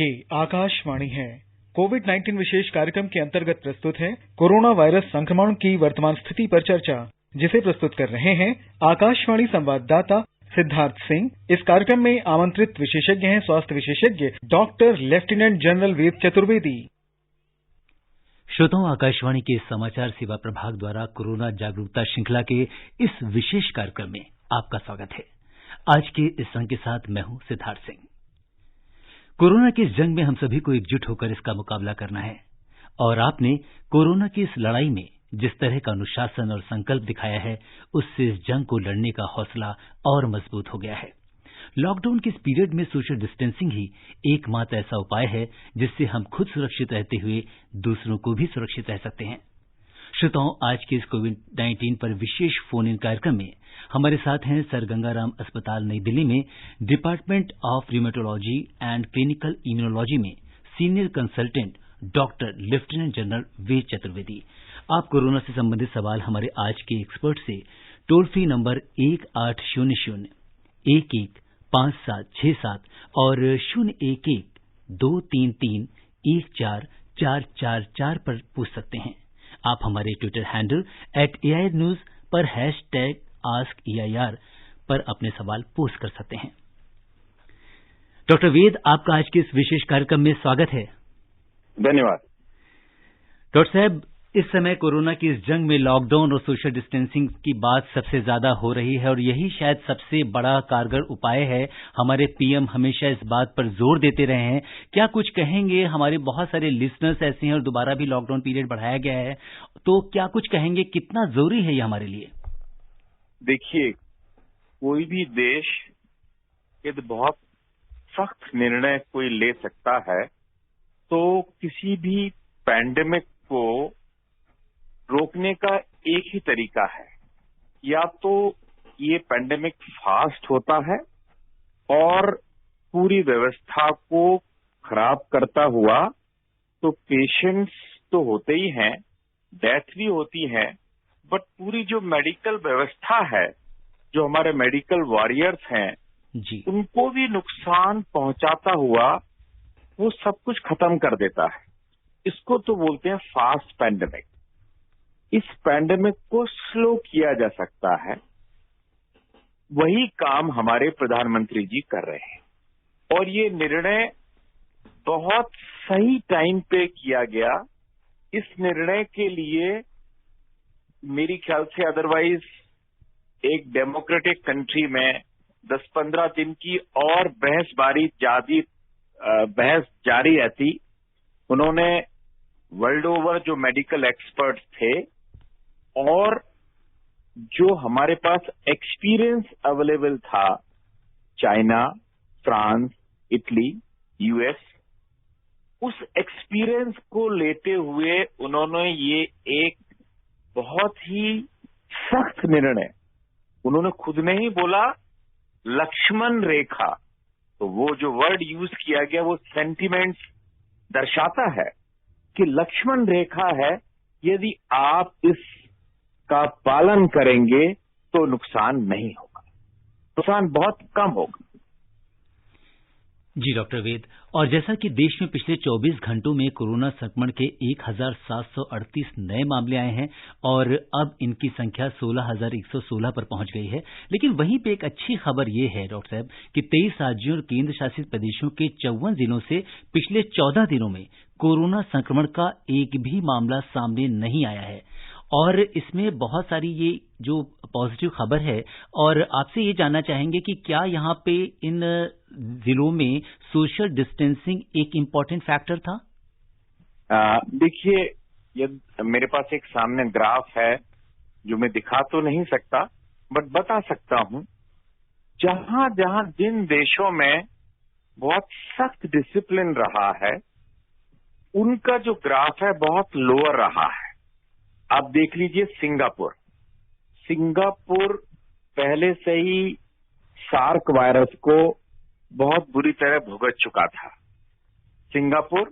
ये आकाशवाणी है। कोविड-19 विशेष कार्यक्रम के अंतर्गत प्रस्तुत है कोरोना वायरस संक्रमण की वर्तमान स्थिति पर चर्चा, जिसे प्रस्तुत कर रहे हैं आकाशवाणी संवाददाता सिद्धार्थ सिंह। इस कार्यक्रम में आमंत्रित विशेषज्ञ हैं स्वास्थ्य विशेषज्ञ doctor lieutenant general Ved Chaturvedi. श्रोताओं, आकाशवाणी के समाचार सेवा प्रभाग द्वारा कोरोना जागरूकता श्रृंखला के इस विशेष कार्यक्रम में आपका स्वागत है। आज के इस अंक के साथ मैं हूं सिद्धार्थ सिंह। कोरोना की इस जंग में हम सभी को एकजुट होकर इसका मुकाबला करना है और आपने कोरोना की इस लड़ाई में जिस तरह का अनुशासन और संकल्प दिखाया है, उससे इस जंग को लड़ने का हौसला और मजबूत हो गया है। लॉकडाउन के इस पीरियड में सोशल डिस्टेंसिंग ही एकमात्र ऐसा उपाय है जिससे हम खुद सुरक्षित रहते हुए दूसरों को भी सुरक्षित रह सकते हैं। श्रोताओं, आज के इस कोविड-19 पर विशेष फोन इन कार्यक्रम में हमारे साथ हैं सर गंगाराम अस्पताल नई दिल्ली में department of rheumatology and clinical immunology में senior consultant doctor lieutenant general Ved Chaturvedi. आप कोरोना से संबंधित सवाल हमारे आज के एक्सपर्ट से टोल फ्री नंबर 1800-115767 और 011-233-14444 पर पूछ सकते हैं। आप हमारे ट्विटर हैंडल @AIR News पर #AskEIR पर अपने सवाल पोस्ट कर सकते हैं। डॉक्टर वेद, आपका आज के इस विशेष कार्यक्रम में स्वागत है। धन्यवाद। डॉक्टर साहब, इस समय कोरोना की इस जंग में लॉकडाउन और सोशल डिस्टेंसिंग की बात सबसे ज्यादा हो रही है और यही शायद सबसे बड़ा कारगर उपाय है। हमारे पीएम हमेशा इस बात पर जोर देते रहे हैं। क्या कुछ कहेंगे? हमारे बहुत सारे लिसनर्स ऐसे हैं और दोबारा भी लॉकडाउन पीरियड बढ़ाया गया है, तो क्या कुछ कहेंगे? कितना जरूरी है ये हमारे लिए? देखिए, कोई भी देश यदि बहुत सख्त निर्णय कोई ले सकता है तो किसी भी पैंडेमिक को रोकने का एक ही तरीका है, या तो ये पैंडेमिक फास्ट होता है और पूरी व्यवस्था को खराब करता हुआ, तो पेशेंट्स तो होते ही हैं, डेथ भी होती है, बट पूरी जो मेडिकल व्यवस्था है, जो हमारे मेडिकल वॉरियर्स हैं जी, उनको भी नुकसान पहुंचाता हुआ वो सब कुछ खत्म कर देता है। इसको तो बोलते हैं फास्ट पैंडेमिक। इस पैंडेमिक को स्लो किया जा सकता है, वही काम हमारे प्रधानमंत्री जी कर रहे हैं और ये निर्णय बहुत सही टाइम पे किया गया। इस निर्णय के लिए मेरी ख्याल से अदरवाइज एक डेमोक्रेटिक कंट्री में 10-15 दिन की और बहस जारी रहती। उन्होंने वर्ल्ड ओवर जो मेडिकल एक्सपर्ट्स थे और जो हमारे पास एक्सपीरियंस अवेलेबल था, चाइना, फ्रांस, इटली, यूएस, उस एक्सपीरियंस को लेते हुए उन्होंने ये एक बहुत ही सख्त निर्णय, उन्होंने खुद ने ही बोला लक्ष्मण रेखा, तो वो जो वर्ड यूज किया गया वो सेंटिमेंट्स दर्शाता है कि लक्ष्मण रेखा है, यदि आप इसका पालन करेंगे तो नुकसान नहीं होगा, नुकसान बहुत कम होगा। जी डॉक्टर वेद, और जैसा कि देश में पिछले 24 घंटों में कोरोना संक्रमण के 1738 नए मामले आए हैं और अब इनकी संख्या 16,116 पर पहुंच गई है। लेकिन वहीं पे एक अच्छी खबर यह है डॉक्टर साहब कि 23 राज्यों और केंद्र शासित प्रदेशों के 54 जिलों से पिछले 14 दिनों में कोरोना संक्रमण का एक भी मामला सामने नहीं आया है और इसमें बहुत सारी ये जो पॉजिटिव खबर है। और आपसे ये जानना चाहेंगे कि क्या यहाँ पे इन जिलों में सोशल डिस्टेंसिंग एक इम्पोर्टेंट फैक्टर था? देखिए, मेरे पास एक सामने ग्राफ है जो मैं दिखा तो नहीं सकता बट बता सकता हूं। जहां जहां जिन देशों में बहुत सख्त डिसिप्लिन रहा है उनका जो ग्राफ है बहुत लोअर रहा है। आप देख लीजिए सिंगापुर पहले से ही सार्क वायरस को बहुत बुरी तरह भुगत चुका था। सिंगापुर,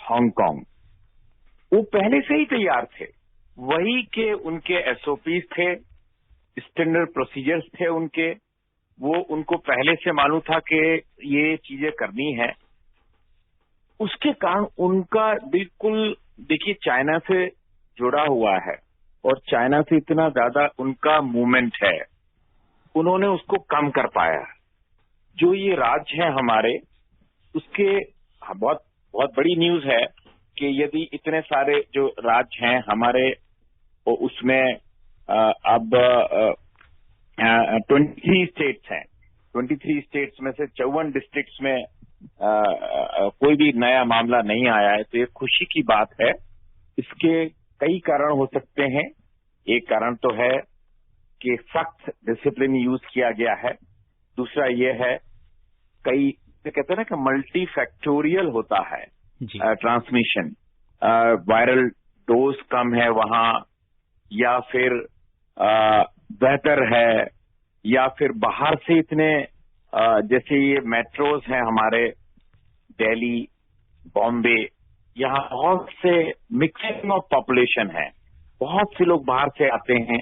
हांगकांग, वो पहले से ही तैयार थे, वही के उनके एसओपीज थे, स्टैंडर्ड प्रोसीजर्स थे उनके, वो उनको पहले से मालूम था कि ये चीजें करनी है। उसके कारण उनका बिल्कुल, देखिए चाइना से जुड़ा हुआ है और चाइना से इतना ज्यादा उनका मूवमेंट है, उन्होंने उसको कम कर पाया। जो ये राज्य है हमारे, उसके बहुत बहुत बड़ी न्यूज है कि यदि इतने सारे जो राज्य हैं हमारे, उसमें अब 23 स्टेट्स हैं, 23 स्टेट्स में से 54 डिस्ट्रिक्ट्स में कोई भी नया मामला नहीं आया है, तो ये खुशी की बात है। इसके कई कारण हो सकते हैं। एक कारण तो है कि सख्त डिसिप्लिन यूज किया गया है। दूसरा ये है, कई कहते हैं ना कि मल्टी फैक्टोरियल होता है ट्रांसमिशन, वायरल डोज कम है वहां, या फिर बेहतर है, या फिर बाहर से इतने जैसे ये मेट्रोज हैं हमारे, दिल्ली, बॉम्बे, यहाँ बहुत से मिक्सिंग ऑफ पॉपुलेशन है, बहुत से लोग बाहर से आते हैं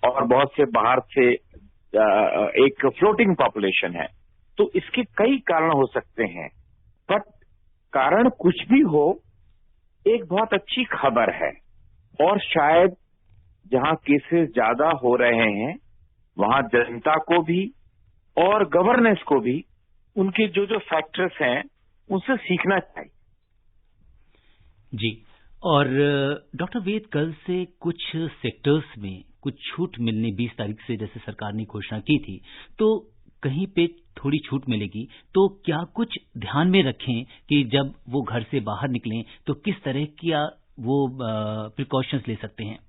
और बहुत से बाहर से एक फ्लोटिंग पॉपुलेशन है। तो इसके कई कारण हो सकते हैं, बट कारण कुछ भी हो, एक बहुत अच्छी खबर है। और शायद जहां केसेस ज्यादा हो रहे हैं वहां जनता को भी और गवर्नेंस को भी उनके जो जो फैक्टर्स हैं उनसे सीखना चाहिए। जी, और डॉक्टर वेद, कल से कुछ सेक्टर्स में कुछ छूट मिलने 20 तारीख से जैसे सरकार ने घोषणा की थी, तो कहीं पे थोड़ी छूट मिलेगी, तो क्या कुछ ध्यान में रखें कि जब वो घर से बाहर निकलें तो किस तरह की वो प्रिकॉशंस ले सकते हैं?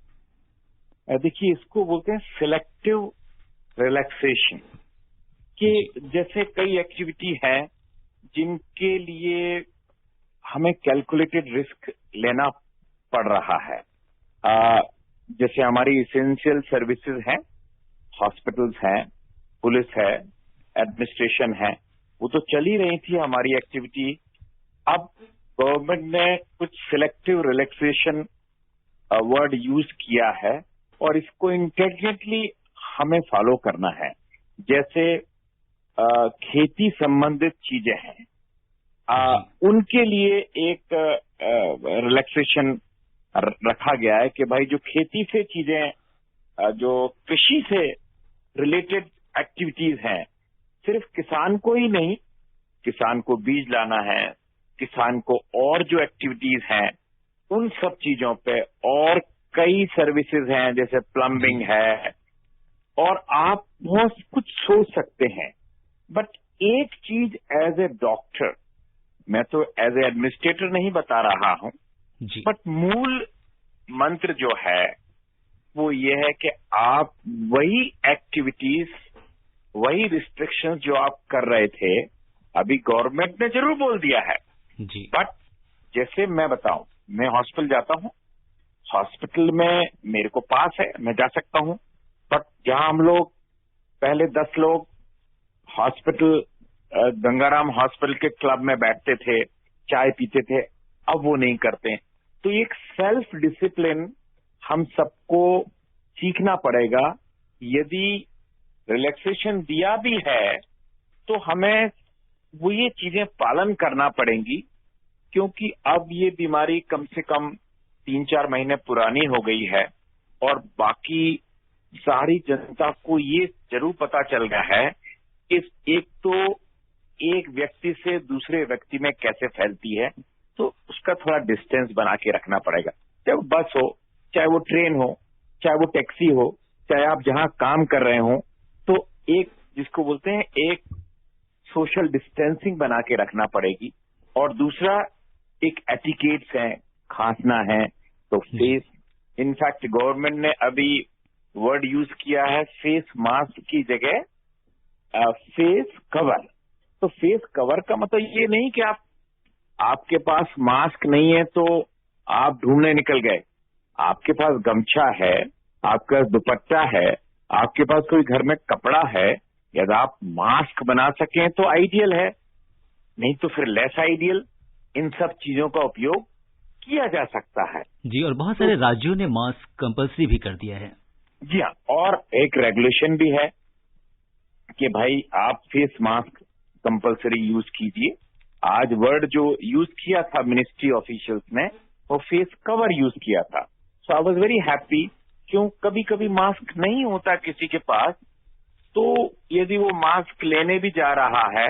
देखिए, इसको बोलते हैं सिलेक्टिव रिलैक्सेशन, कि जैसे कई एक्टिविटी है जिनके लिए हमें कैलकुलेटेड रिस्क लेना पड़ रहा है। जैसे हमारी इसेंशियल सर्विसेज हैं, हॉस्पिटल्स हैं, पुलिस है, एडमिनिस्ट्रेशन है, वो तो चल ही रही थी हमारी एक्टिविटी। अब गवर्नमेंट ने कुछ सिलेक्टिव रिलैक्सेशन वर्ड यूज किया है और इसको इंटेलिजेंटली हमें फॉलो करना है। जैसे खेती संबंधित चीजें हैं, उनके लिए एक रिलैक्सेशन रखा गया है कि भाई जो खेती से चीजें, जो कृषि से रिलेटेड एक्टिविटीज हैं, सिर्फ किसान को ही नहीं, किसान को बीज लाना है, किसान को और जो एक्टिविटीज हैं उन सब चीजों पे, और कई सर्विसेज हैं जैसे प्लम्बिंग है, और आप बहुत कुछ सोच सकते हैं। बट एक चीज एज ए डॉक्टर, मैं तो एज ए एडमिनिस्ट्रेटर नहीं बता रहा हूं, बट मूल मंत्र जो है वो ये है कि आप वही एक्टिविटीज, वही रिस्ट्रिक्शंस जो आप कर रहे थे, अभी गवर्नमेंट ने जरूर बोल दिया है जी, बट जैसे मैं बताऊं, मैं हॉस्पिटल जाता हूं, हॉस्पिटल में मेरे को पास है, मैं जा सकता हूं, बट जहां हम लोग पहले 10 लोग हॉस्पिटल, गंगाराम हॉस्पिटल के क्लब में बैठते थे, चाय पीते थे, अब वो नहीं करते। तो एक सेल्फ डिसिप्लिन हम सबको सीखना पड़ेगा। यदि रिलैक्सेशन दिया भी है तो हमें वो ये चीजें पालन करना पड़ेंगी, क्योंकि अब ये बीमारी कम से कम 3-4 महीने पुरानी हो गई है और बाकी सारी जनता को ये जरूर पता चल गया है कि एक तो एक व्यक्ति से दूसरे व्यक्ति में कैसे फैलती है, तो उसका थोड़ा डिस्टेंस बना के रखना पड़ेगा। चाहे वो बस हो, चाहे वो ट्रेन हो, चाहे वो टैक्सी हो, चाहे आप जहां काम कर रहे हो, तो एक जिसको बोलते हैं एक सोशल डिस्टेंसिंग बना के रखना पड़ेगी। और दूसरा एक एटिकेट्स है, खांसना है तो फेस, इनफैक्ट गवर्नमेंट ने अभी वर्ड यूज किया है फेस मास्क की जगह फेस कवर। तो फेस कवर का मतलब ये नहीं कि आपके पास मास्क नहीं है तो आप ढूंढने निकल गए, आपके पास गमछा है, आपके पास दुपट्टा है, आपके पास कोई घर में कपड़ा है, यदि आप मास्क बना सकें तो आइडियल है, नहीं तो फिर लेस आइडियल। इन सब चीजों का उपयोग किया जा सकता है। जी, और बहुत सारे राज्यों ने मास्क कंपल्सरी भी कर दिया है। जी हाँ, और एक रेगुलेशन भी है कि भाई आप फेस मास्क कंपल्सरी यूज कीजिए। आज वर्ड जो यूज किया था मिनिस्ट्री ऑफिशियल्स ने, वो फेस कवर यूज किया था। सो आई वाज वेरी हैप्पी। क्यों, कभी कभी मास्क नहीं होता किसी के पास, तो यदि वो मास्क लेने भी जा रहा है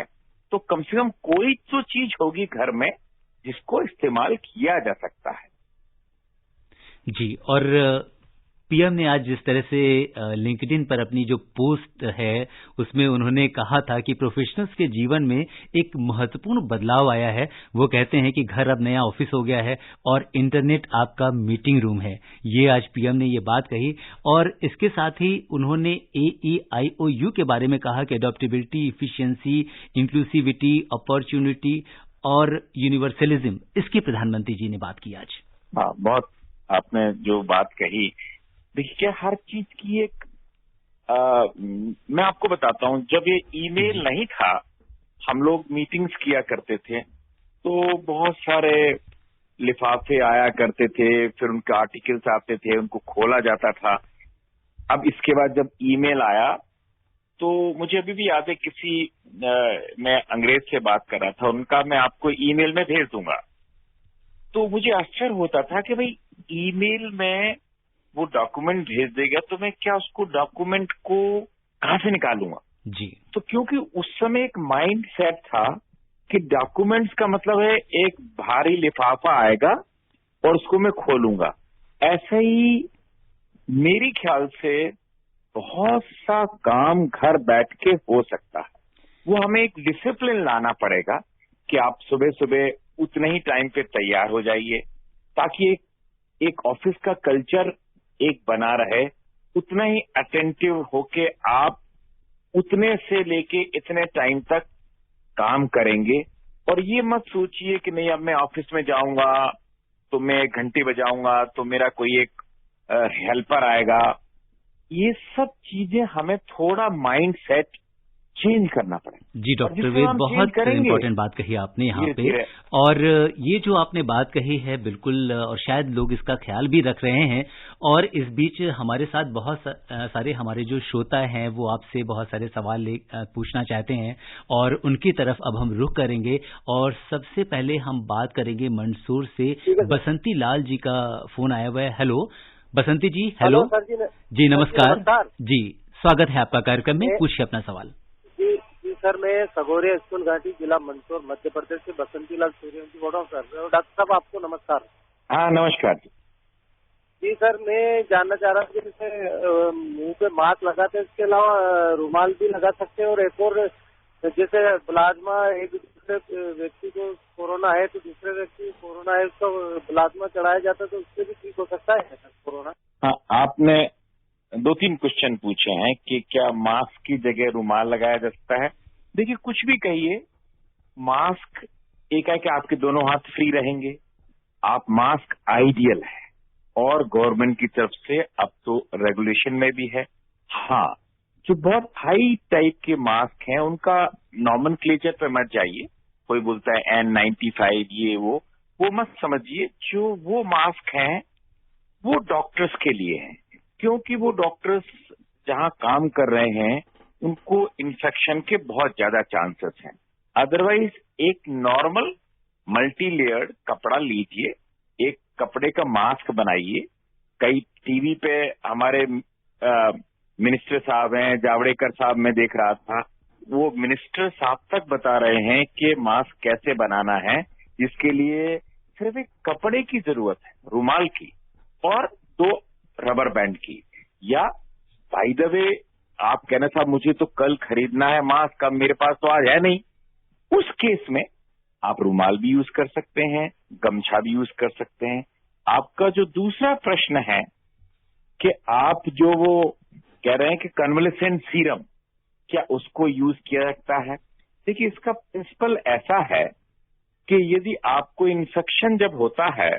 तो कम से कम कोई तो चीज होगी घर में जिसको इस्तेमाल किया जा सकता है। जी, और पीएम ने आज जिस तरह से लिंक्डइन पर अपनी जो पोस्ट है उसमें उन्होंने कहा था कि प्रोफेशनल्स के जीवन में एक महत्वपूर्ण बदलाव आया है। वो कहते हैं कि घर अब नया ऑफिस हो गया है और इंटरनेट आपका मीटिंग रूम है। ये आज पीएम ने ये बात कही और इसके साथ ही उन्होंने AEIOU के बारे में कहा कि अडॉप्टेबिलिटी, इफिशिएंसी, इंक्लूसिविटी, अपॉर्चुनिटी और यूनिवर्सलिज्म, इसकी प्रधानमंत्री जी ने बात की आज। हाँ, बहुत आपने जो बात कही, देखिए हर चीज की एक मैं आपको बताता हूं, जब ये ईमेल नहीं था, हम लोग मीटिंग्स किया करते थे तो बहुत सारे लिफाफे आया करते थे, फिर उनके आर्टिकल्स आते थे, उनको खोला जाता था। अब इसके बाद जब ईमेल आया तो मुझे अभी भी याद है, मैं अंग्रेज से बात कर रहा था, उनका मैं आपको ईमेल में भेज दूंगा। तो मुझे आश्चर्य होता था कि भाई ईमेल में वो डॉक्यूमेंट भेज देगा तो मैं क्या उसको डॉक्यूमेंट को कहां से निकालूंगा जी। तो क्योंकि उस समय एक माइंड सेट था कि डॉक्यूमेंट्स का मतलब है एक भारी लिफाफा आएगा और उसको मैं खोलूंगा। ऐसे ही मेरी ख्याल से बहुत सा काम घर बैठ के हो सकता है। वो हमें एक डिसिप्लिन लाना पड़ेगा कि आप सुबह सुबह उतने ही टाइम पे तैयार हो जाइए, ताकि एक ऑफिस का कल्चर एक बना रहे। उतना ही अटेंटिव होके आप उतने से लेके इतने टाइम तक काम करेंगे। और ये मत सोचिए कि नहीं, अब मैं ऑफिस में जाऊंगा तो मैं घंटी बजाऊंगा तो मेरा कोई एक हेल्पर आएगा। ये सब चीजें हमें थोड़ा माइंड सेट चेंज करना पड़ेगा। जी डॉक्टर वेद, बहुत इम्पोर्टेंट बात कही आपने यहाँ पे। और ये जो आपने बात कही है बिल्कुल, और शायद लोग इसका ख्याल भी रख रहे हैं। और इस बीच हमारे साथ बहुत सारे हमारे जो श्रोता हैं वो आपसे बहुत सारे सवाल पूछना चाहते हैं और उनकी तरफ अब हम रुख करेंगे। और सबसे पहले हम बात करेंगे मंदसौर से बसंती लाल जी का फोन आया हुआ है। हेलो बसंती जी। हेलो सर जी, नमस्कार जी, स्वागत है आपका कार्यक्रम में, पूछिए अपना सवाल। जी सर, मैं सगोरिया स्कूल घाटी, जिला मंदसौर, मध्य प्रदेश से बसंती लाल सूर्यवंशी बोल रहा हूँ सर। डॉक्टर साहब आपको नमस्कार। हाँ नमस्कार जी सर, मैं जानना चाह रहा था कि जैसे मुंह पे मास्क लगाते हैं, इसके अलावा रुमाल भी लगा सकते हैं, और एक और जैसे प्लाज्मा, एक दूसरे व्यक्ति को कोरोना है तो दूसरे व्यक्ति को कोरोना है, उसका प्लाज्मा चढ़ाया जाता है तो उससे भी ठीक हो सकता है कोरोना? हाँ, आपने 2-3 क्वेश्चन पूछे हैं कि क्या मास्क की जगह रुमाल लगाया जा सकता है। देखिए कुछ भी कहिए, मास्क एक है कि आपके दोनों हाथ फ्री रहेंगे, आप मास्क आइडियल है और गवर्नमेंट की तरफ से अब तो रेगुलेशन में भी है। हाँ, जो बहुत हाई टाइप के मास्क हैं उनका नॉमेनक्लेचर पे मत जाइए। कोई बोलता है N95 ये वो मत समझिए। जो वो मास्क हैं वो डॉक्टर्स के लिए हैं, क्योंकि वो डॉक्टर्स जहां काम कर रहे हैं उनको इन्फेक्शन के बहुत ज्यादा चांसेस हैं। अदरवाइज एक नॉर्मल मल्टी लेयर्ड कपड़ा लीजिए, एक कपड़े का मास्क बनाइए। कई टीवी पे हमारे मिनिस्टर साहब हैं, जावड़ेकर साहब, मैं देख रहा था, वो मिनिस्टर साहब तक बता रहे हैं कि मास्क कैसे बनाना है, जिसके लिए सिर्फ एक कपड़े की जरूरत है, रुमाल की, और 2 रबर बैंड की। या बाय द वे आप कहना साहब मुझे तो कल खरीदना है मास्क, अब मेरे पास तो आज है नहीं, उस केस में आप रुमाल भी यूज कर सकते हैं, गमछा भी यूज कर सकते हैं। आपका जो दूसरा प्रश्न है कि आप जो वो कह रहे हैं कि कन्वलेसेंट सीरम, क्या उसको यूज किया जाता है? देखिए इसका प्रिंसिपल ऐसा है कि यदि आपको इन्फेक्शन जब होता है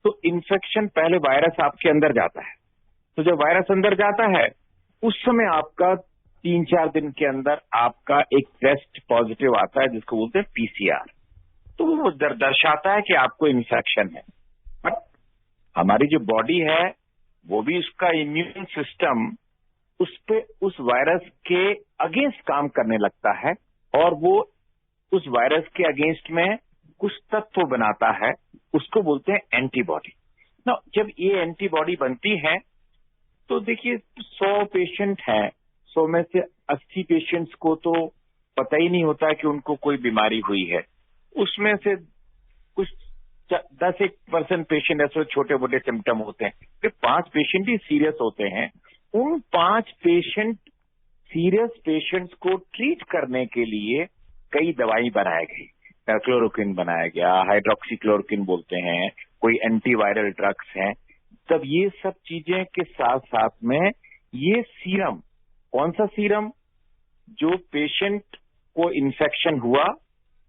तो इन्फेक्शन पहले वायरस आपके अंदर जाता है। तो जब वायरस अंदर जाता है उस समय आपका 3-4 दिन के अंदर आपका एक टेस्ट पॉजिटिव आता है जिसको बोलते हैं PCR। तो वो दर्शाता है कि आपको इन्फेक्शन है। बट हमारी जो बॉडी है वो भी, उसका इम्यून सिस्टम उस वायरस के अगेंस्ट काम करने लगता है और वो उस वायरस के अगेंस्ट में कुछ तत्व बनाता है, उसको बोलते हैं एंटीबॉडी। ना जब ये एंटीबॉडी बनती है तो देखिए 100 पेशेंट हैं, 100 में से 80 पेशेंट्स को तो पता ही नहीं होता कि उनको कोई बीमारी हुई है। उसमें से कुछ 10-1% पेशेंट ऐसे छोटे मोटे सिम्टम होते हैं, फिर 5 पेशेंट ही सीरियस होते हैं। उन 5 सीरियस पेशेंट्स को ट्रीट करने के लिए कई दवाई बनाई गई। क्लोरोक्विन बनाया गया, हाइड्रोक्सीक्लोरोक्विन बोलते हैं, कोई एंटीवायरल ड्रग्स हैं। तब ये सब चीजें के साथ साथ में ये सीरम, कौन सा सीरम, जो पेशेंट को इन्फेक्शन हुआ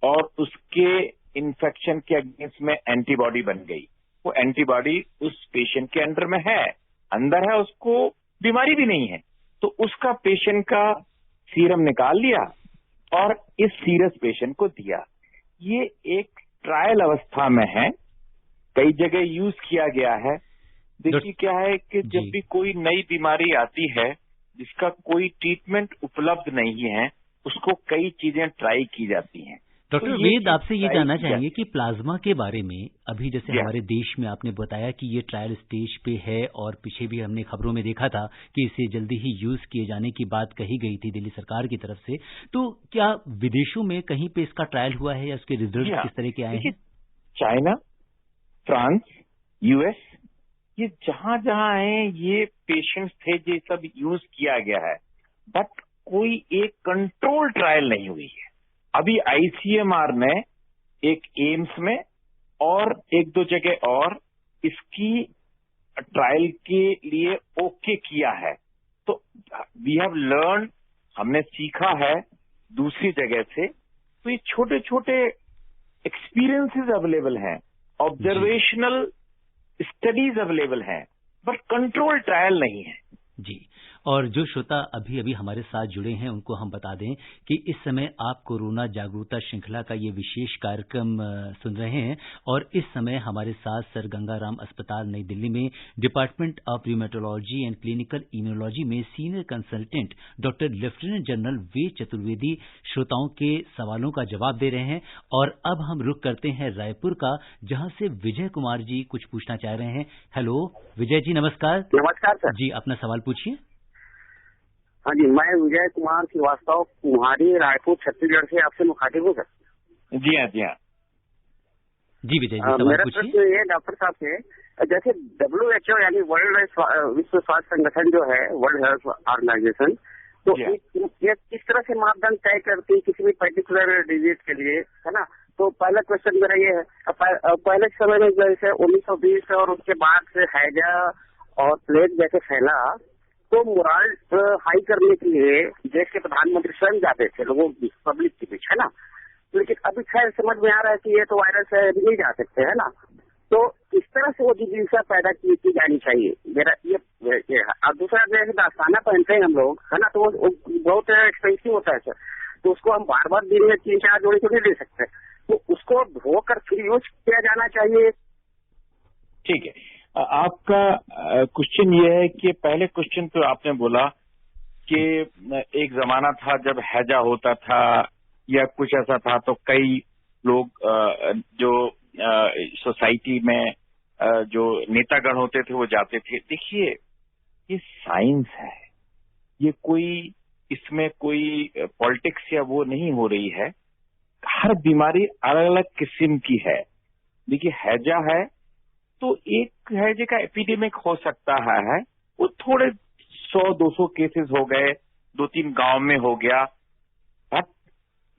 और उसके इन्फेक्शन के अगेंस्ट में एंटीबॉडी बन गई, वो एंटीबॉडी उस पेशेंट के अंदर है, उसको बीमारी भी नहीं है, तो उसका पेशेंट का सीरम निकाल लिया और इस सीरियस पेशेंट को दिया। ये एक ट्रायल अवस्था में है, कई जगह यूज किया गया है। देखिए क्या है कि जब भी कोई नई बीमारी आती है जिसका कोई ट्रीटमेंट उपलब्ध नहीं है, उसको कई चीजें ट्राई की जाती हैं। डॉक्टर वेद, आपसे ये जानना चाहेंगे कि प्लाज्मा के बारे में अभी जैसे हमारे देश में आपने बताया कि ये ट्रायल स्टेज पे है और पीछे भी हमने खबरों में देखा था कि इसे जल्दी ही यूज किए जाने की बात कही गई थी दिल्ली सरकार की तरफ से, तो क्या विदेशों में कहीं पे इसका ट्रायल हुआ है या उसके रिजल्ट किस तरह के आए हैं? चाइना, फ्रांस, यूएस, ये जहां जहां है ये पेशेंट्स थे, ये सब यूज किया गया है, बट कोई एक कंट्रोल ट्रायल नहीं हुई है। अभी आईसीएमआर ने एक एम्स में और 1-2 जगह और इसकी ट्रायल के लिए ओके किया है। तो वी हैव लर्न, हमने सीखा है दूसरी जगह से। तो ये छोटे छोटे एक्सपीरियंसेस अवेलेबल हैं, ऑब्जर्वेशनल स्टडीज अवेलेबल हैं, बट कंट्रोल ट्रायल नहीं है। जी, और जो श्रोता अभी अभी हमारे साथ जुड़े हैं उनको हम बता दें कि इस समय आप कोरोना जागरूकता श्रृंखला का ये विशेष कार्यक्रम सुन रहे हैं और इस समय हमारे साथ सर गंगाराम अस्पताल नई दिल्ली में department of rheumatology and clinical immunology में senior consultant doctor lieutenant general Ved Chaturvedi श्रोताओं के सवालों का जवाब दे रहे हैं। और अब हम रुख करते हैं रायपुर का, जहां से विजय कुमार जी कुछ पूछना चाह रहे हैं। हेलो विजय जी, नमस्कार। नमस्कार सर जी, अपना सवाल पूछिए। हाँ जी, मैं विजय कुमार श्रीवास्तव कुम्हारी, रायपुर, छत्तीसगढ़ से आपसे मुखातिब हूँ सर। जी हाँ, जी हाँ। जी विजय जी, सवाल पूछिए। मेरा प्रश्न ये डॉक्टर साहब से, जैसे WHO यानी वर्ल्ड विश्व स्वास्थ्य संगठन जो है, वर्ल्ड हेल्थ ऑर्गेनाइजेशन, तो ये किस तरह से मापदंड तय करती है किसी भी पर्टिकुलर डिजीज के लिए, है ना? तो पहला क्वेश्चन मेरा ये है, पहले समय में जैसे 1920 और उसके बाद से हैजा और प्लेग जैसे फैला, तो मोरल हाई करने के लिए देश के प्रधानमंत्री स्वयं जाते थे लोगों की, पब्लिक के बीच, है ना? लेकिन अभी खैर समझ में आ रहा है कि ये तो वायरस है, अभी नहीं जा सकते, है ना? तो इस तरह से वो जिज्ञासा पैदा की जानी चाहिए, मेरा ये है। और दूसरा जैसे दास्ताना पहनते हैं हम लोग, है ना, तो वो बहुत एक्सपेंसिव होता है सर, तो उसको हम बार बार दिन में 3-4 जोड़ी तो नहीं ले सकते, तो उसको धोकर फिर यूज किया जाना चाहिए। ठीक है, आपका क्वेश्चन ये है कि पहले क्वेश्चन तो आपने बोला कि एक जमाना था जब हैजा होता था या कुछ ऐसा था, तो कई लोग जो सोसाइटी में जो नेतागण होते थे वो जाते थे। देखिए, ये साइंस है, ये कोई इसमें कोई पॉलिटिक्स या वो नहीं हो रही है। हर बीमारी अलग अलग किस्म की है। देखिए, हैजा है तो एक हैजे का एपिडेमिक हो सकता है, वो थोड़े 100-200 केसेस हो गए, 2-3 गांव में हो गया, बट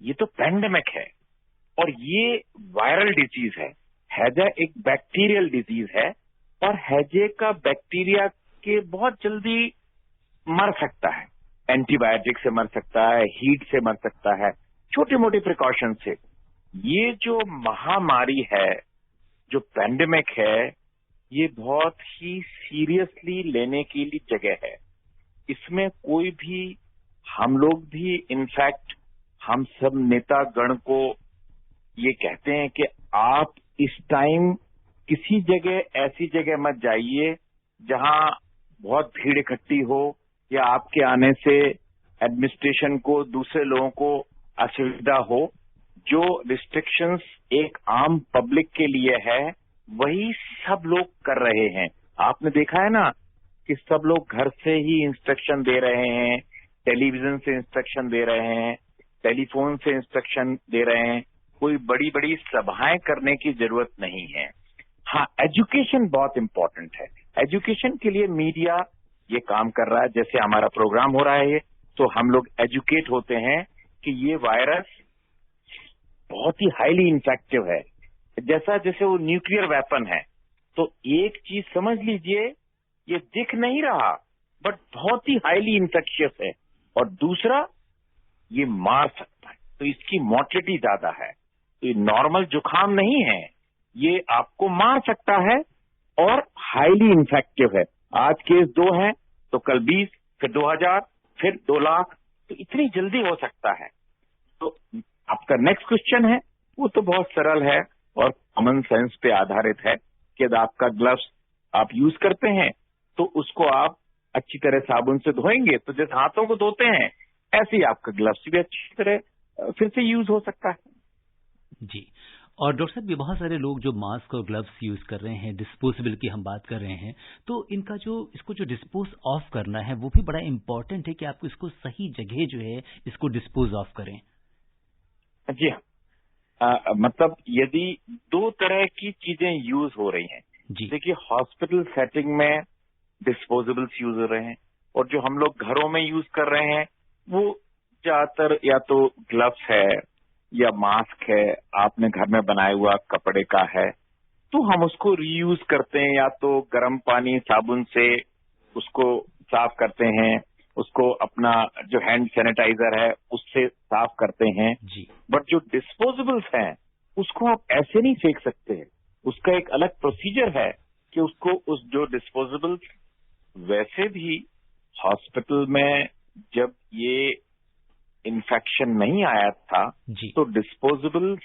ये तो पैंडेमिक है और ये वायरल डिजीज है। हैजा एक बैक्टीरियल डिजीज है और हैजे का बैक्टीरिया के बहुत जल्दी मर सकता है, एंटीबायोटिक से मर सकता है, हीट से मर सकता है, छोटे मोटे प्रिकॉशन से। ये जो महामारी है, जो पैंडेमिक है, ये बहुत ही सीरियसली लेने के लिए जगह है। इसमें कोई भी, हम लोग भी, इनफैक्ट हम सब नेता गण को ये कहते हैं कि आप इस टाइम किसी जगह, ऐसी जगह मत जाइए जहां बहुत भीड़ इकट्ठी हो या आपके आने से एडमिनिस्ट्रेशन को, दूसरे लोगों को असुविधा हो। जो रिस्ट्रिक्शंस एक आम पब्लिक के लिए है वही सब लोग कर रहे हैं। आपने देखा है ना कि सब लोग घर से ही इंस्ट्रक्शन दे रहे हैं, टेलीविजन से इंस्ट्रक्शन दे रहे हैं, टेलीफोन से इंस्ट्रक्शन दे रहे हैं। कोई बड़ी बड़ी सभाएं करने की जरूरत नहीं है। हाँ, एजुकेशन बहुत इंपॉर्टेंट है। एजुकेशन के लिए मीडिया ये काम कर रहा है। जैसे हमारा प्रोग्राम हो रहा है तो हम लोग एजुकेट होते हैं कि ये वायरस बहुत ही हाईली इन्फेक्टिव है। जैसे वो न्यूक्लियर वेपन है। तो एक चीज समझ लीजिए, ये दिख नहीं रहा बट बहुत ही हाईली इन्फेक्शियस है, और दूसरा ये मार सकता है, तो इसकी मॉर्टेलिटी ज्यादा है। तो ये नॉर्मल जुकाम नहीं है, ये आपको मार सकता है और हाईली इन्फेक्टिव है। आज केस 2 है तो कल 20, फिर 2000, फिर 2 लाख, तो इतनी जल्दी हो सकता है। तो आपका नेक्स्ट क्वेश्चन है वो तो बहुत सरल है और कॉमन सेंस पे आधारित है कि यदि आपका ग्लव्स आप यूज करते हैं तो उसको आप अच्छी तरह साबुन से धोएंगे, तो जैसे हाथों को धोते हैं ऐसे ही आपका ग्लव्स भी अच्छी तरह फिर से यूज हो सकता है। जी। और डॉक्टर साहब, ये बहुत सारे लोग जो मास्क और ग्लव्स यूज कर रहे हैं, डिस्पोजेबल की हम बात कर रहे हैं, तो इनका इसको जो डिस्पोज ऑफ करना है वो भी बड़ा इंपॉर्टेंट है कि आपको इसको सही जगह जो है इसको डिस्पोज ऑफ करें। जी हाँ, मतलब यदि 2 तरह की चीजें यूज हो रही हैं। देखिए, हॉस्पिटल सेटिंग में डिस्पोजेबल्स यूज हो रहे हैं और जो हम लोग घरों में यूज कर रहे हैं वो ज्यादातर या तो ग्लव्स है या मास्क है, आपने घर में बनाया हुआ कपड़े का है, तो हम उसको रीयूज करते हैं, या तो गर्म पानी साबुन से उसको साफ करते हैं, उसको अपना जो हैंड सैनिटाइजर है उससे साफ करते हैं। बट जो डिस्पोजेबल्स हैं उसको आप ऐसे नहीं फेंक सकते। उसका एक अलग प्रोसीजर है कि उसको उस जो डिस्पोजेबल्स, वैसे भी हॉस्पिटल में जब ये इन्फेक्शन नहीं आया था तो डिस्पोजेबल्स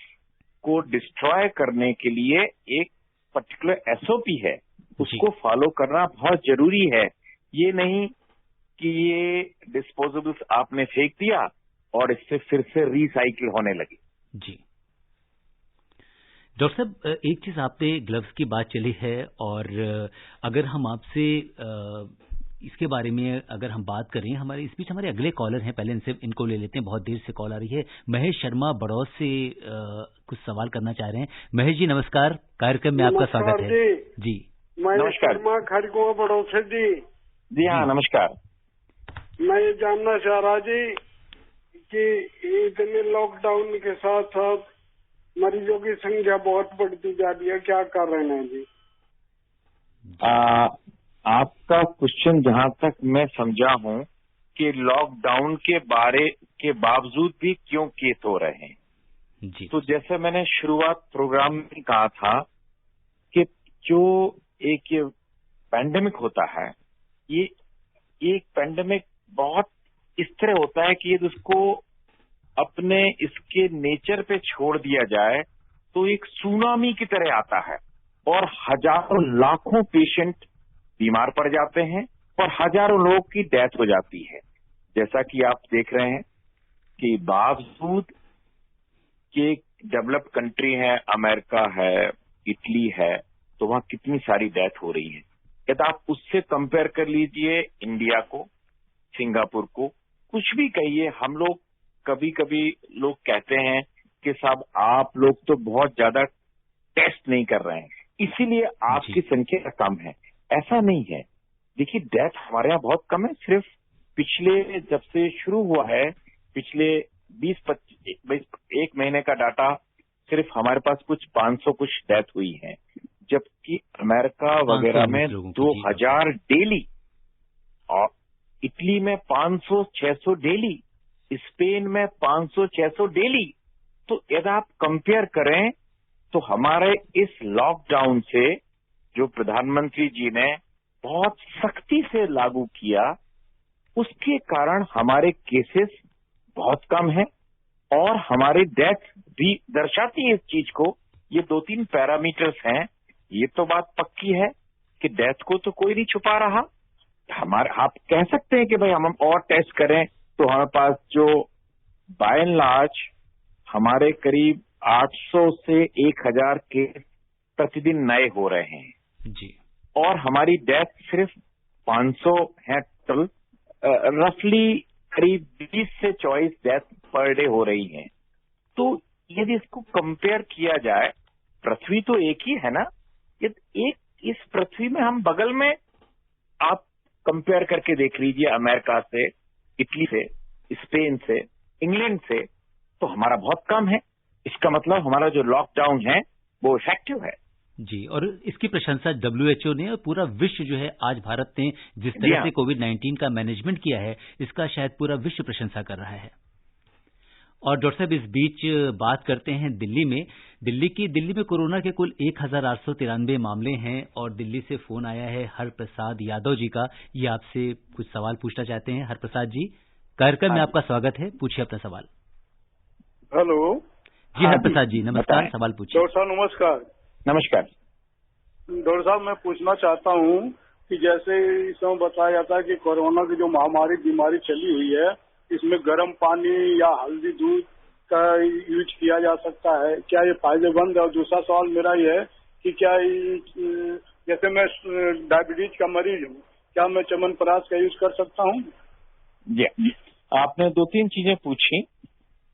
को डिस्ट्रॉय करने के लिए एक पर्टिकुलर एसओपी है, उसको फॉलो करना बहुत जरूरी है। ये नहीं कि ये डिस्पोजेबल्स आपने फेंक दिया और इससे फिर से रिसाइकिल होने लगी। जी डॉक्टर साहब, एक चीज आपने ग्लव्स की बात चली है, और अगर हम आपसे इसके बारे में अगर हम बात करें, इस बीच हमारे अगले कॉलर हैं, पहले इनको ले लेते हैं। बहुत देर से कॉल आ रही है। महेश शर्मा बड़ौद से कुछ सवाल करना चाह रहे हैं। महेश जी नमस्कार, कार्यक्रम में आपका स्वागत है। जी महेश शर्मा, खड़गपुर बड़ौद से जी हाँ नमस्कार। मैं ये जानना चाह रहा जी कि इतने लॉकडाउन के साथ साथ मरीजों की संख्या बहुत बढ़ती जा रही है, क्या कर रहे हैं जी? आपका क्वेश्चन जहां तक मैं समझा हूं कि लॉकडाउन के बावजूद भी क्यों केस हो रहे हैं जी। तो जैसे मैंने शुरुआत प्रोग्राम में कहा था कि जो एक ये पैंडेमिक होता है, ये एक पैंडेमिक बहुत इस तरह होता है कि यदि उसको अपने इसके नेचर पे छोड़ दिया जाए तो एक सुनामी की तरह आता है और हजारों लाखों पेशेंट बीमार पड़ जाते हैं और हजारों लोगों की डेथ हो जाती है। जैसा कि आप देख रहे हैं कि बावजूद कि डेवलप्ड कंट्री है, अमेरिका है, इटली है, तो वहां कितनी सारी डेथ हो रही है। यदि आप उससे कंपेयर कर लीजिए इंडिया को, सिंगापुर को, कुछ भी कहिए, हम लोग कभी कभी लोग कहते हैं कि साहब आप लोग तो बहुत ज्यादा टेस्ट नहीं कर रहे हैं इसीलिए आपकी संख्या कम है। ऐसा नहीं है। देखिए, डेथ हमारे यहाँ बहुत कम है। सिर्फ पिछले जब से शुरू हुआ है, पिछले 1 महीने का डाटा सिर्फ हमारे पास कुछ 500 कुछ डेथ हुई है, जबकि अमेरिका वगैरह में 2000 डेली, और इटली में 500-600 डेली, स्पेन में 500-600 डेली। तो यदि आप कंपेयर करें तो हमारे इस लॉकडाउन से जो प्रधानमंत्री जी ने बहुत सख्ती से लागू किया, उसके कारण हमारे केसेस बहुत कम हैं और हमारी डेथ भी दर्शाती है इस चीज को। ये 2-3 पैरामीटर्स हैं। ये तो बात पक्की है कि डेथ को तो कोई नहीं छुपा रहा। आप कह सकते हैं कि भाई हम और टेस्ट करें, तो हमारे पास जो बाय एंड लार्ज हमारे करीब 800 से 1000 केस प्रतिदिन नए हो रहे हैं जी। और हमारी डेथ सिर्फ 500 है टोटल। रफली करीब 20 से 24 डेथ पर डे हो रही हैं। तो यदि इसको कंपेयर किया जाए, पृथ्वी तो एक ही है ना, यदि एक इस पृथ्वी में हम बगल में, आप कंपेयर करके देख लीजिए अमेरिका से, इटली से, स्पेन से, इंग्लैंड से, तो हमारा बहुत कम है। इसका मतलब हमारा जो लॉकडाउन है वो इफेक्टिव है जी। और इसकी प्रशंसा WHO ने और पूरा विश्व जो है, आज भारत ने जिस तरह से कोविड-19 का मैनेजमेंट किया है, इसका शायद पूरा विश्व प्रशंसा कर रहा है। और डॉक्टर साहब, इस बीच बात करते हैं दिल्ली में। दिल्ली में कोरोना के कुल 1893 मामले हैं और दिल्ली से फोन आया है हरप्रसाद यादव जी का। ये आपसे कुछ सवाल पूछना चाहते हैं। हरप्रसाद जी, कार्यक्रम में आपका स्वागत है, पूछिए अपना सवाल। हेलो जी हरप्रसाद जी, नमस्कार, सवाल पूछिए। डॉक्टर साहब नमस्कार। नमस्कार डॉक्टर साहब, मैं पूछना चाहता हूँ कि जैसे इस समय बताया जाता है कि कोरोना की जो महामारी बीमारी चली हुई है, इसमें गर्म पानी या हल्दी दूध का यूज किया जा सकता है, क्या ये फायदेमंद है? और दूसरा सवाल मेरा ये है कि क्या जैसे मैं डायबिटीज का मरीज हूँ, क्या मैं च्यवनप्राश का यूज कर सकता हूँ? जी, आपने 2-3 चीजें पूछी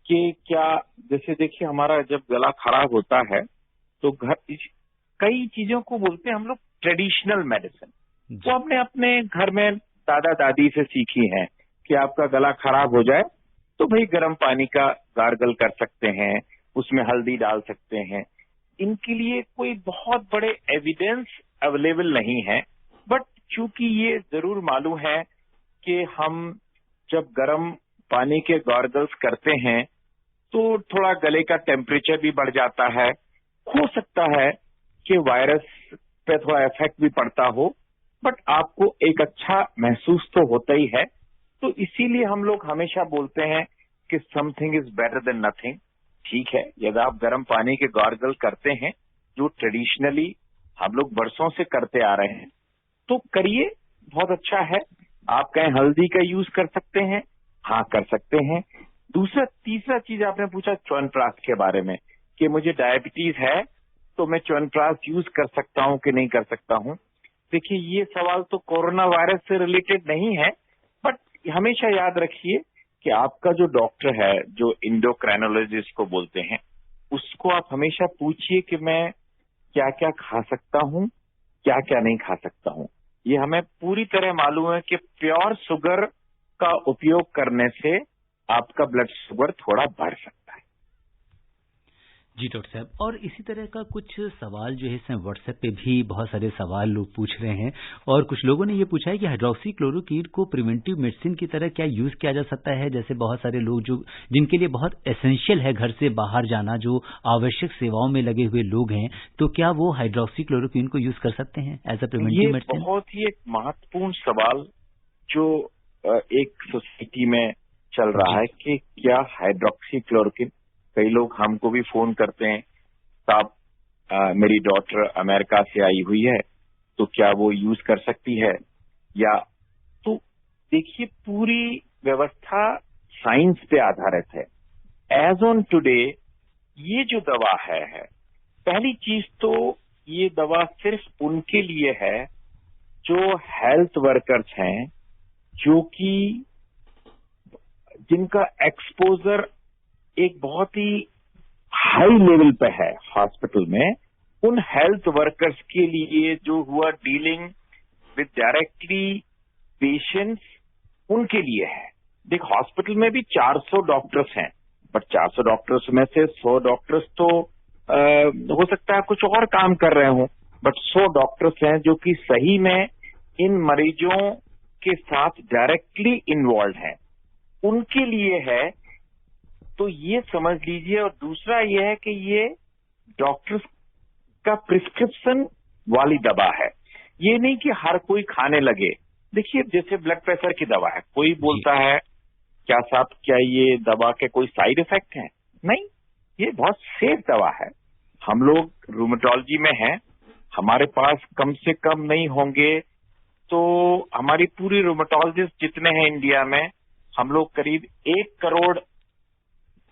कि क्या, जैसे देखिए हमारा जब गला खराब होता है तो कई चीजों को बोलते हैं हम लोग ट्रेडिशनल मेडिसिन, वो हमने अपने घर में दादा दादी से सीखी हैं कि आपका गला खराब हो जाए तो भाई गर्म पानी का गार्गल कर सकते हैं, उसमें हल्दी डाल सकते हैं। इनके लिए कोई बहुत बड़े एविडेंस अवेलेबल नहीं है, बट चूंकि ये जरूर मालूम है कि हम जब गर्म पानी के गार्गल्स करते हैं तो थोड़ा गले का टेम्परेचर भी बढ़ जाता है, हो सकता है कि वायरस पे थोड़ा इफेक्ट भी पड़ता हो, बट आपको एक अच्छा महसूस तो होता ही है। तो इसीलिए हम लोग हमेशा बोलते हैं कि something is better than nothing. ठीक है, यदि आप गर्म पानी के गार्गल करते हैं जो ट्रेडिशनली हम लोग बरसों से करते आ रहे हैं, तो करिए, बहुत अच्छा है। आप कहें हल्दी का यूज कर सकते हैं, हाँ कर सकते हैं। तीसरा चीज आपने पूछा च्यवनप्राश के बारे में कि मुझे डायबिटीज है तो मैं च्यवनप्राश यूज कर सकता हूं कि नहीं कर सकता हूं। देखिए, ये सवाल तो कोरोना वायरस से रिलेटेड नहीं है, बट हमेशा याद रखिए कि आपका जो डॉक्टर है, जो इंडोक्राइनोलॉजिस्ट को बोलते हैं, उसको आप हमेशा पूछिए कि मैं क्या क्या खा सकता हूं, क्या क्या नहीं खा सकता हूं। ये हमें पूरी तरह मालूम है कि प्योर शुगर का उपयोग करने से आपका ब्लड शुगर थोड़ा बढ़ सकता है। जी डॉक्टर साहब, और इसी तरह का कुछ सवाल जो है इसमें व्हाट्सएप पे भी बहुत सारे सवाल लोग पूछ रहे हैं, और कुछ लोगों ने ये पूछा है कि हाइड्रोक्सीक्लोरोक्वीन को प्रिवेंटिव मेडिसिन की तरह क्या यूज किया जा सकता है? जैसे बहुत सारे लोग जिनके लिए बहुत एसेंशियल है घर से बाहर जाना, जो आवश्यक सेवाओं में लगे हुए लोग हैं, तो क्या वो हाइड्रोक्सीक्लोरोक्वीन को यूज कर सकते हैं एज अ प्रिवेंटिव मेडिसिन? बहुत ही एक महत्वपूर्ण सवाल जो एक सोसाइटी में चल रहा है कि क्या हाइड्रोक्सीक्लोरोक्वीन, कई लोग हमको भी फोन करते हैं, साहब मेरी डॉटर अमेरिका से आई हुई है तो क्या वो यूज कर सकती है? या तो देखिए, पूरी व्यवस्था साइंस पे आधारित है। एज ऑन टुडे ये जो दवा है, पहली चीज तो ये दवा सिर्फ उनके लिए है जो हेल्थ वर्कर्स हैं, जो कि जिनका एक्सपोजर एक बहुत ही हाई लेवल पे है हॉस्पिटल में, उन हेल्थ वर्कर्स के लिए जो हुआ डीलिंग विद डायरेक्टली पेशेंट्स, उनके लिए है। देख, हॉस्पिटल में भी 400 डॉक्टर्स हैं, बट 400 डॉक्टर्स में से 100 डॉक्टर्स तो हो सकता है कुछ और काम कर रहे हों, बट 100 डॉक्टर्स हैं जो कि सही में इन मरीजों के साथ डायरेक्टली इन्वॉल्व हैं, उनके लिए है। तो ये समझ लीजिए। और दूसरा ये है कि ये डॉक्टर्स का प्रिस्क्रिप्शन वाली दवा है, ये नहीं कि हर कोई खाने लगे। देखिए, जैसे ब्लड प्रेशर की दवा है, कोई बोलता है क्या साहब क्या ये दवा के कोई साइड इफेक्ट हैं? नहीं, ये बहुत सेफ दवा है। हम लोग रूमेटोलॉजी में हैं, हमारे पास कम से कम नहीं होंगे तो हमारी पूरी रूमेटोलॉजिस्ट जितने हैं इंडिया में, हम लोग करीब 1 करोड़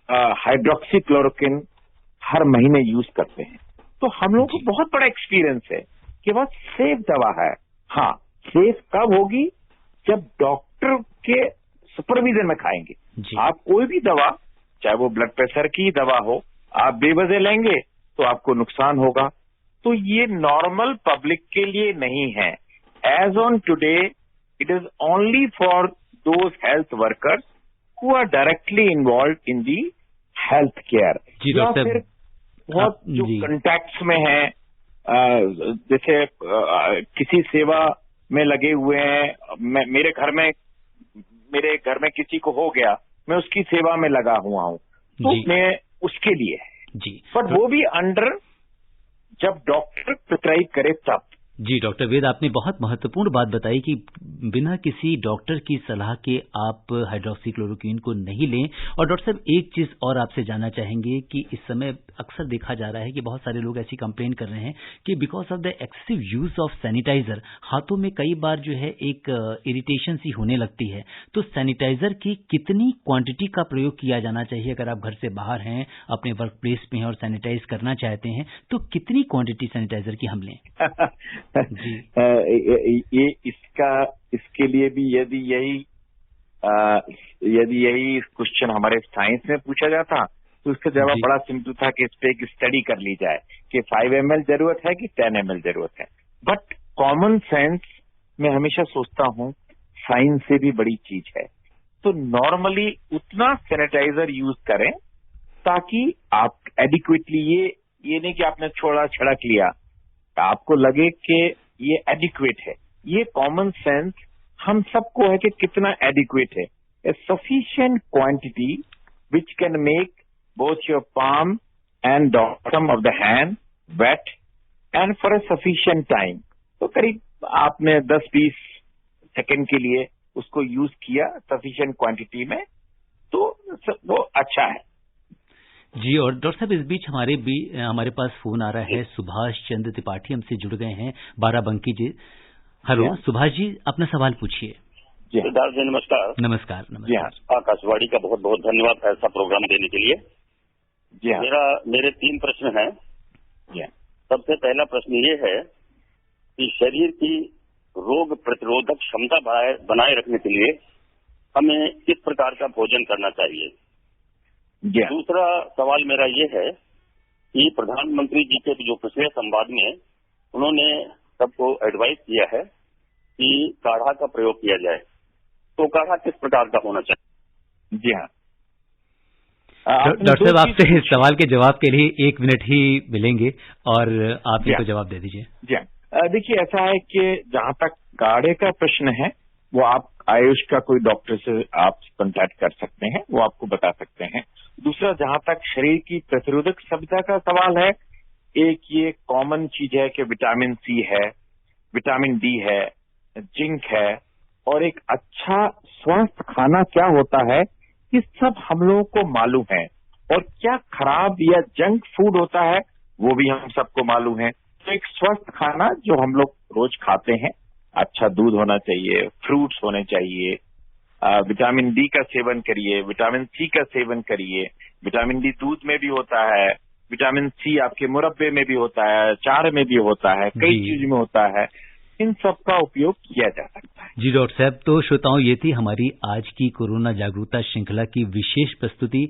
हाइड्रोक्सीक्लोरोक्विन हर महीने यूज करते हैं। तो हम लोगों को बहुत बड़ा एक्सपीरियंस है कि वह सेफ दवा है। हाँ, सेफ कब होगी? जब डॉक्टर के सुपरविजन में खाएंगे। आप कोई भी दवा, चाहे वो ब्लड प्रेशर की दवा हो, आप बेवजह लेंगे तो आपको नुकसान होगा। तो ये नॉर्मल पब्लिक के लिए नहीं है। As on today it is only for those health workers who are directly involve in the health care, या फिर बहुत जो कंटैक्ट्स में है, जैसे किसी सेवा में लगे हुए हैं। मेरे घर में किसी को हो गया, मैं उसकी सेवा में लगा हुआ हूं, तो मैं उसके लिए है जी। पर वो भी अंडर जब डॉक्टर प्रिस्क्राइब करे तब। जी डॉक्टर वेद, आपने बहुत महत्वपूर्ण बात बताई कि बिना किसी डॉक्टर की सलाह के आप हाइड्रोक्सीक्लोरोक्विन को नहीं लें। और डॉक्टर साहब, एक चीज और आपसे जानना चाहेंगे कि इस समय अक्सर देखा जा रहा है कि बहुत सारे लोग ऐसी कंप्लेन कर रहे हैं कि because of the excessive use of sanitiser हाथों में कई बार जो है एक इरिटेशन सी होने लगती है। तो सैनिटाइजर की कितनी क्वांटिटी का प्रयोग किया जाना चाहिए? अगर आप घर से बाहर हैं, अपने वर्क प्लेस पे हैं और सैनिटाइज करना चाहते हैं, तो कितनी क्वांटिटी सैनिटाइजर की हम लें? जी। इसके लिए भी यदि यही क्वेश्चन हमारे साइंस में पूछा जाता तो उसका जवाब बड़ा सिंपल था कि इस पे एक स्टडी कर ली जाए कि 5 ml जरूरत है कि 10 ml जरूरत है। बट कॉमन सेंस मैं हमेशा सोचता हूँ साइंस से भी बड़ी चीज है। तो नॉर्मली उतना सैनिटाइजर यूज करें ताकि आप एडिक्वेटली, ये नहीं कि आपने छोड़ा छिड़क लिया, आपको लगे कि ये एडिक्वेट है। ये कॉमन सेंस हम सबको है कि कितना एडिक्वेट है। A sufficient quantity which can make both your palm and bottom of the hand wet and for a sufficient time. तो करीब आपने 10-20 सेकेंड के लिए उसको यूज किया सफिशिएंट क्वांटिटी में, तो वो अच्छा है। जी, और डॉक्टर साहब, इस बीच हमारे पास फोन आ रहा है। सुभाष चंद्र त्रिपाठी हमसे जुड़ गए हैं, बाराबंकी जी। हेलो सुभाष जी, अपना सवाल पूछिए। सिद्धार्थ जी नमस्कार। नमस्कार। नमस्कार। आकाशवाणी का बहुत बहुत धन्यवाद ऐसा प्रोग्राम देने के लिए। मेरे 3 प्रश्न हैं। सबसे पहला प्रश्न ये है कि शरीर की रोग प्रतिरोधक क्षमता बनाए रखने के लिए हमें किस प्रकार का भोजन करना चाहिए? दूसरा सवाल मेरा ये है कि प्रधानमंत्री जी के जो पिछले संवाद में उन्होंने सबको एडवाइस किया है कि काढ़ा का प्रयोग किया जाए, तो काढ़ा किस प्रकार का होना चाहिए? जी हाँ डॉक्टर साहब, आपसे इस सवाल के जवाब के लिए 1 मिनट ही मिलेंगे और आप इनको जवाब दे दीजिए। जी हाँ, देखिए ऐसा है कि जहां तक काढ़े का प्रश्न है वो आप आयुष का कोई डॉक्टर से आप कांटेक्ट कर सकते हैं, वो आपको बता सकते हैं। दूसरा, जहां तक शरीर की प्रतिरोधक क्षमता का सवाल है, एक ये कॉमन चीज है कि विटामिन सी है, विटामिन डी है, जिंक है, और एक अच्छा स्वस्थ खाना क्या होता है ये सब हम लोगों को मालूम है। और क्या खराब या जंक फूड होता है वो भी हम सबको मालूम है। तो एक स्वस्थ खाना जो हम लोग रोज खाते हैं, अच्छा दूध होना चाहिए, फ्रूट्स होने चाहिए, विटामिन डी का सेवन करिए, विटामिन सी का सेवन करिए। विटामिन डी दूध में भी होता है, विटामिन सी आपके मुरब्बे में भी होता है, चार में भी होता है, कई चीज में होता है। इन सब का उपयोग किया जा सकता है। जी डॉक्टर साहब, तो श्रोताओं, ये थी हमारी आज की कोरोना जागरूकता श्रृंखला की विशेष प्रस्तुति।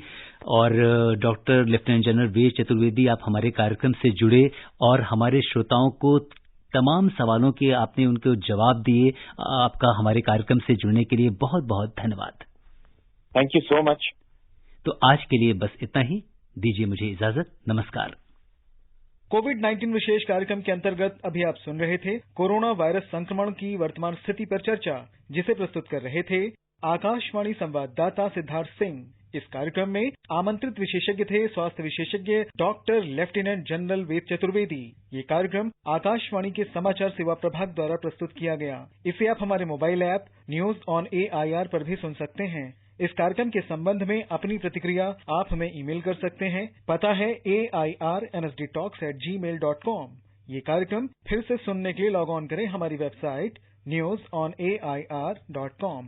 और doctor lieutenant general Ved Chaturvedi, आप हमारे कार्यक्रम से जुड़े और हमारे श्रोताओं को तमाम सवालों के आपने उनको जवाब दिए। आपका हमारे कार्यक्रम से जुड़ने के लिए बहुत बहुत धन्यवाद। Thank you so much. तो आज के लिए बस इतना ही। दीजिए मुझे इजाजत। नमस्कार। कोविड-19 विशेष कार्यक्रम के अंतर्गत अभी आप सुन रहे थे कोरोना वायरस संक्रमण की वर्तमान स्थिति पर चर्चा, जिसे प्रस्तुत कर रहे थे आकाशवाणी संवाददाता सिद्धार्थ सिंह। इस कार्यक्रम में आमंत्रित विशेषज्ञ थे स्वास्थ्य विशेषज्ञ doctor lieutenant general Ved Chaturvedi. ये कार्यक्रम आकाशवाणी के समाचार सेवा प्रभाग द्वारा प्रस्तुत किया गया। इसे आप हमारे mobile app news on AIR पर भी सुन सकते हैं। इस कार्यक्रम के संबंध में अपनी प्रतिक्रिया आप हमें ईमेल कर सकते हैं। पता है airnsdtalks@gmail.com। ये कार्यक्रम फिर से सुनने के लिए लॉग ऑन करें हमारी वेबसाइट newsonair.com।